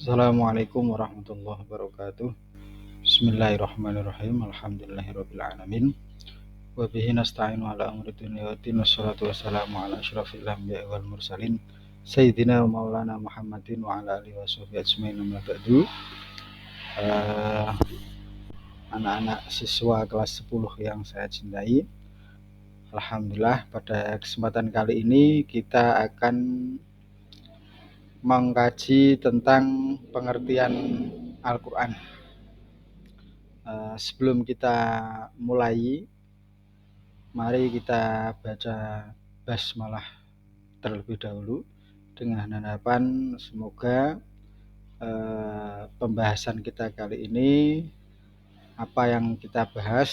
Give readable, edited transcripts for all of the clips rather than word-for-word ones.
Assalamualaikum warahmatullahi wabarakatuh. Bismillahirrahmanirrahim. Alhamdulillahirabbil alamin. Wa bihi nasta'inu ala umuri dunya waddin. Wassalatu wassalamu ala asyrafil anbiya'i wal mursalin sayyidina wa maulana Muhammadin wa ala alihi washabbihi ajmain. Amma ba'du. Anak-anak siswa kelas 10 yang saya cintai, alhamdulillah pada kesempatan kali ini kita akan mengkaji tentang pengertian Al-Quran. Sebelum kita mulai, mari kita baca basmalah terlebih dahulu dengan harapan semoga pembahasan kita kali ini, apa yang kita bahas,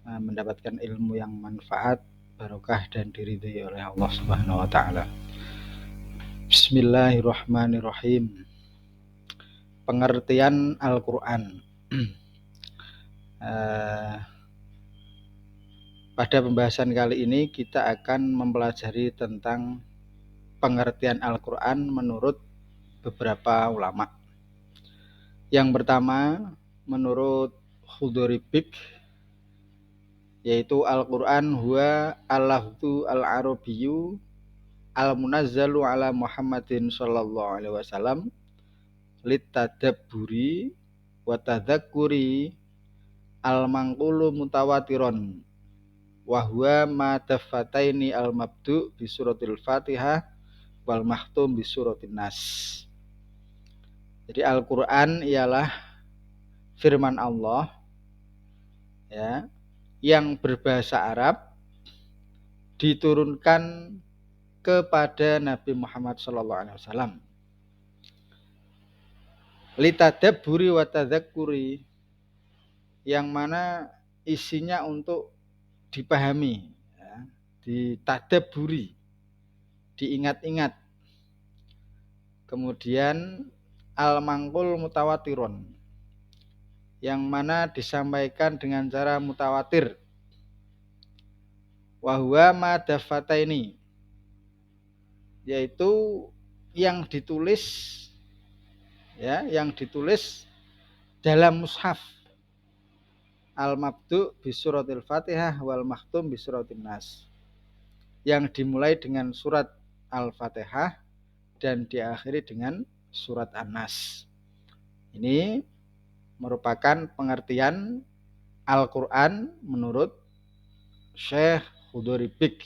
mendapatkan ilmu yang manfaat, barokah dan diridhai oleh Allah Subhanahu wa taala. Bismillahirrahmanirrahim. Pengertian Al-Quran. Pada pembahasan kali ini kita akan mempelajari tentang pengertian Al-Quran menurut beberapa ulama. Yang pertama, menurut Khudoribik, yaitu Al-Quran huwa al-lafzu al-arabiyyu al-munazzalu ala Muhammadin sallallahu alaihi wasallam litadabburi wa tadzakkuri al-manqulu mutawatiron wa huwa ma dafataini al-mabdu bi suratil Fatihah wal mahtum bi suratin Nas. Jadi Al-Qur'an ialah firman Allah, ya, yang berbahasa Arab, diturunkan kepada Nabi Muhammad sallallahu alaihi wasallam. Litadabburi wa tadzakkuri, yang mana isinya untuk dipahami, ya, ditadabburi, diingat-ingat. Kemudian al-manqul mutawatiron, yang mana disampaikan dengan cara mutawatir. Wa huwa ma dafataini, yaitu yang ditulis, ya, yang ditulis dalam mushaf. Al-mabdu bi suratil Fatihah wal mahtum bi suratin Nas, yang dimulai dengan surat Al-Fatihah dan diakhiri dengan surat An-Nas. Ini merupakan pengertian Al-Quran menurut Syekh Khudoribik,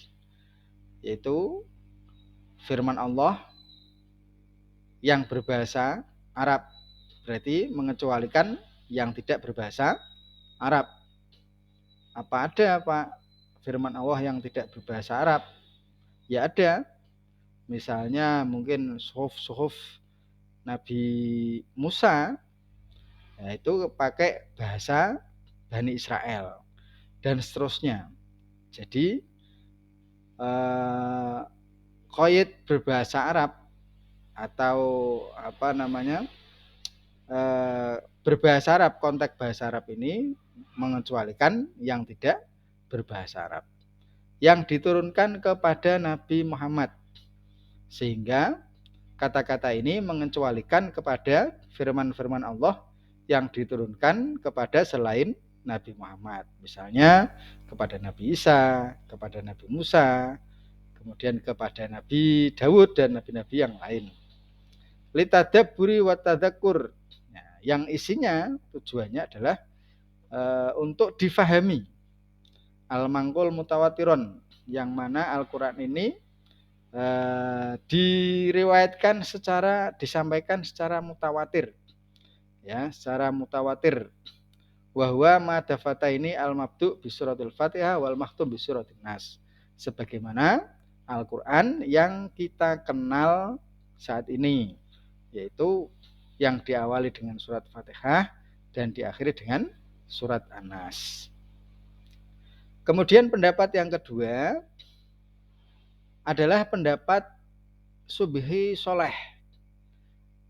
yaitu firman Allah yang berbahasa Arab, berarti mengecualikan yang tidak berbahasa Arab. Apa ada Pak firman Allah yang tidak berbahasa Arab? Ya ada. Misalnya mungkin suhuf Nabi Musa, ya, itu pakai bahasa Bani Israel dan seterusnya. Jadi qaid berbahasa Arab atau berbahasa Arab, konteks bahasa Arab ini mengecualikan yang tidak berbahasa Arab yang diturunkan kepada Nabi Muhammad, sehingga kata-kata ini mengecualikan kepada firman-firman Allah yang diturunkan kepada selain Nabi Muhammad, misalnya kepada Nabi Isa, kepada Nabi Musa, kemudian kepada Nabi Daud dan nabi-nabi yang lain. Litadabburi wa tadzakkur, yang isinya tujuannya adalah untuk difahami. Al-manqul mutawatiron, yang mana Al-Quran ini disampaikan secara mutawatir, ya, secara mutawatir. Wa huwa ma dafataini al-mabdu bi suratil Fatihah wal mahtum bi suratin Nas, sebagaimana Al-Quran yang kita kenal saat ini, yaitu yang diawali dengan surat Fatihah dan diakhiri dengan surat An-Nas. Kemudian pendapat yang kedua adalah pendapat Subhi Sholeh,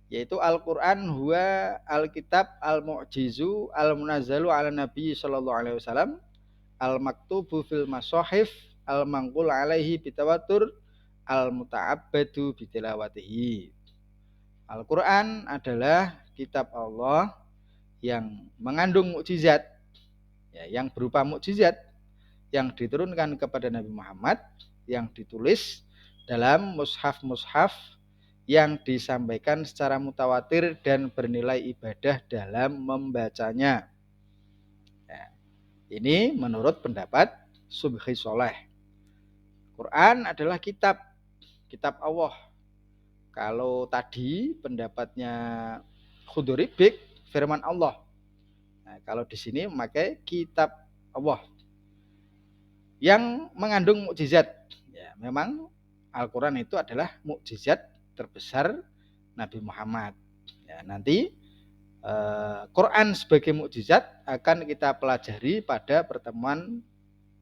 yaitu Al-Quran huwa al-kitab al-mu'jizu al-munazzalu ala nabi sallallahu alaihi wasallam al-maktubu fil masahif al-manqul alaihi bitawatur al-muta'abbadu bitilawatihi. Al-Quran adalah kitab Allah yang mengandung mukjizat, ya, yang berupa mukjizat yang diturunkan kepada Nabi Muhammad, yang ditulis dalam mushaf-mushaf yang disampaikan secara mutawatir dan bernilai ibadah dalam membacanya. Ya, ini menurut pendapat Subhi Soleh. Quran adalah kitab Allah. Kalau tadi pendapatnya Khuduribik, firman Allah. Nah, kalau di sini memakai kitab Allah yang mengandung mukjizat. Ya, memang Al-Quran itu adalah mukjizat terbesar Nabi Muhammad. Ya, nanti Quran sebagai mukjizat akan kita pelajari pada pertemuan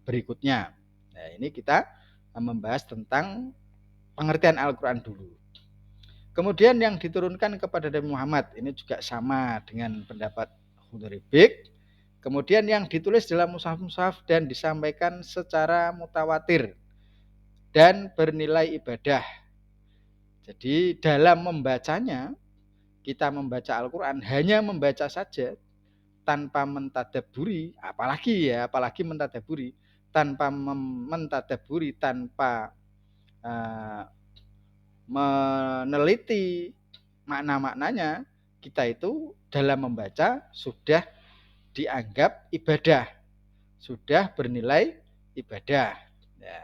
berikutnya. Nah, ini kita membahas tentang pengertian Al-Quran dulu. Kemudian yang diturunkan kepada Nabi Muhammad ini juga sama dengan pendapat Khuduribik. Kemudian yang ditulis dalam mushaf-mushaf dan disampaikan secara mutawatir dan bernilai ibadah. Jadi dalam membacanya, kita membaca Al-Quran hanya membaca saja tanpa mentadaburi, apalagi mentadaburi, tanpa mentadaburi, tanpa meneliti makna-maknanya, kita itu dalam membaca sudah dianggap ibadah, sudah bernilai ibadah. Ya,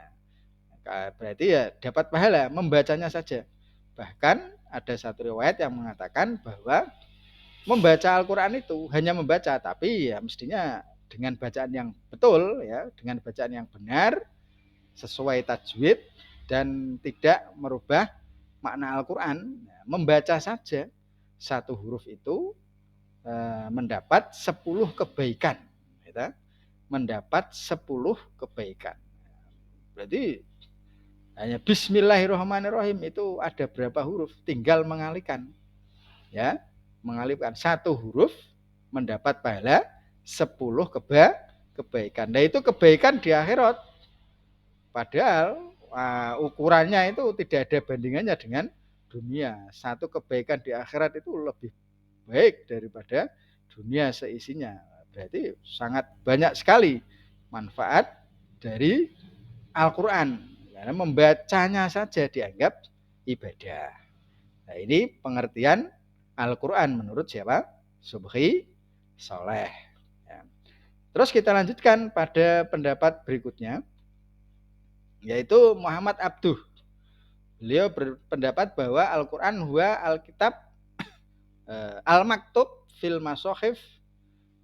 berarti ya dapat pahala membacanya saja. Bahkan ada satu riwayat yang mengatakan bahwa membaca Al-Quran itu hanya membaca, tapi ya mestinya dengan bacaan yang betul, ya, dengan bacaan yang benar, sesuai tajwid dan tidak merubah makna Al-Quran. Membaca saja satu huruf itu mendapat 10 kebaikan, gitu. Mendapat 10 kebaikan. Berarti hanya Bismillahirrahmanirrahim itu ada berapa huruf? Tinggal mengalihkan, ya, mengalihkan satu huruf mendapat pahala 10 kebaikan. Nah, itu kebaikan di akhirat. Padahal ukurannya itu tidak ada bandingannya dengan dunia. Satu kebaikan di akhirat itu lebih baik daripada dunia seisinya. Berarti sangat banyak sekali manfaat dari Al-Quran. Karena membacanya saja dianggap ibadah. Nah, ini pengertian Al-Quran menurut siapa? Subhi Soleh. Ya. Terus kita lanjutkan pada pendapat berikutnya, yaitu Muhammad Abduh. Beliau berpendapat bahwa Al-Quran huwa Alkitab Al-Maktub fil Masohif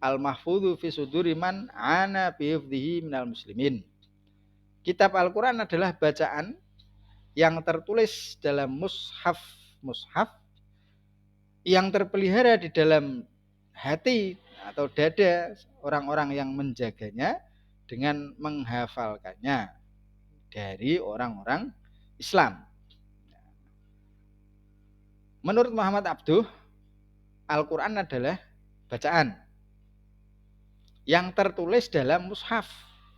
Al-Mahfudhu fi suduriman ana bihifdihi minal muslimin. Kitab Al-Quran adalah bacaan yang tertulis dalam mushaf yang terpelihara di dalam hati atau dada orang-orang yang menjaganya dengan menghafalkannya dari orang-orang Islam. Menurut Muhammad Abduh, Al-Quran adalah bacaan yang tertulis dalam mushaf.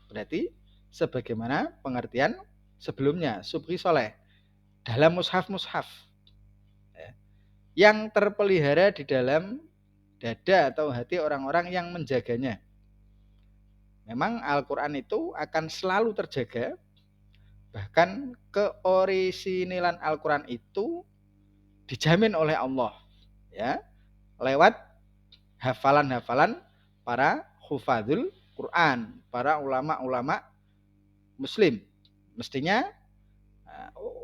Berarti sebagaimana pengertian sebelumnya, Subhi Soleh, dalam mushaf-mushaf yang terpelihara di dalam dada atau hati orang-orang yang menjaganya. Memang Al-Quran itu akan selalu terjaga. Bahkan keorisinilan Al-Quran itu dijamin oleh Allah, ya, lewat hafalan-hafalan para hufadzul Quran, para ulama-ulama muslim. Mestinya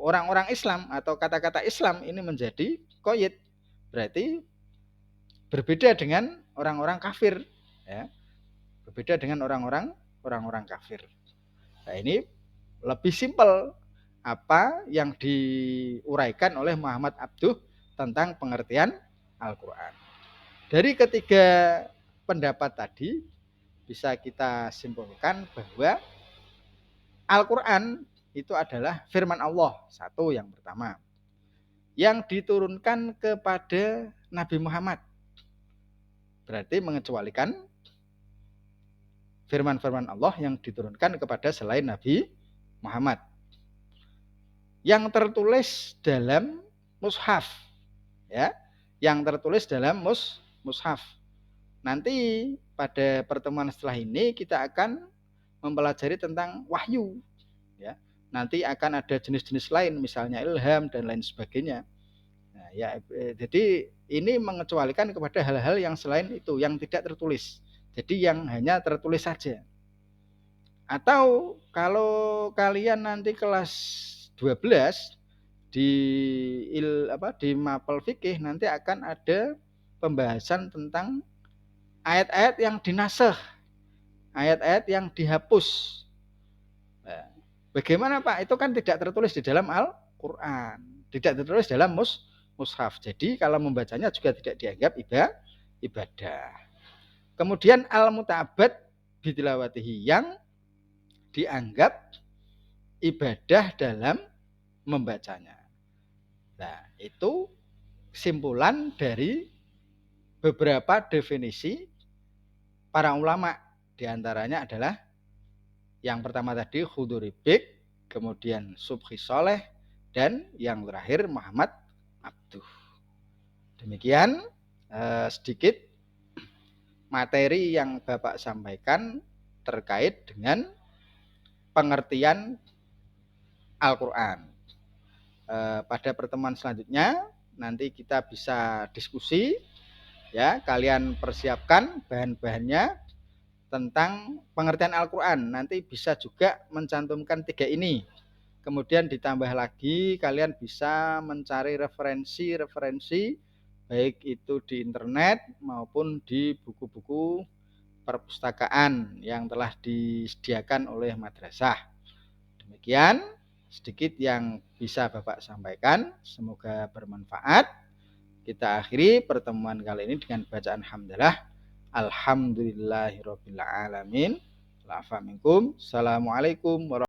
orang-orang Islam atau kata-kata Islam ini menjadi qayyid. Berarti berbeda dengan orang-orang kafir, ya. Berbeda dengan orang-orang kafir. Nah, ini lebih simpel apa yang diuraikan oleh Muhammad Abduh tentang pengertian Al-Quran. Dari ketiga pendapat tadi bisa kita simpulkan bahwa Al-Quran itu adalah firman Allah, satu yang pertama, yang diturunkan kepada Nabi Muhammad. Berarti mengecualikan firman-firman Allah yang diturunkan kepada selain Nabi Muhammad, yang tertulis dalam mushaf, ya, yang tertulis dalam mushaf. Nanti pada pertemuan setelah ini kita akan mempelajari tentang wahyu, ya. Nanti akan ada jenis-jenis lain, misalnya ilham dan lain sebagainya. Nah, ya, jadi ini mengecualikan kepada hal-hal yang selain itu, yang tidak tertulis. Jadi yang hanya tertulis saja. Atau kalau kalian nanti kelas 12 di di mapel fikih nanti akan ada pembahasan tentang ayat-ayat yang dinasakh, ayat-ayat yang dihapus. Nah, bagaimana Pak? Itu kan tidak tertulis di dalam Al-Qur'an, tidak tertulis dalam mushaf. Jadi kalau membacanya juga tidak dianggap ibadah. Kemudian al-muta'abbad bitilawatihi, yang dianggap ibadah dalam membacanya. Nah, itu kesimpulan dari beberapa definisi para ulama. Di antaranya adalah yang pertama tadi Khuduribik, kemudian Subhi Soleh, dan yang terakhir Muhammad Abduh. Demikian sedikit materi yang Bapak sampaikan terkait dengan pengertian Al-Quran. Pada pertemuan selanjutnya nanti kita bisa diskusi, ya, kalian persiapkan bahan-bahannya tentang pengertian Al-Quran. Nanti bisa juga mencantumkan 3 ini. Kemudian ditambah lagi kalian bisa mencari referensi-referensi baik itu di internet maupun di buku-buku perpustakaan yang telah disediakan oleh madrasah. Demikian sedikit yang bisa Bapak sampaikan, semoga bermanfaat. Kita akhiri pertemuan kali ini dengan bacaan hamdalah. Alhamdulillahirabbil alamin. Assalamualaikum warahmatullahi wabarakatuh.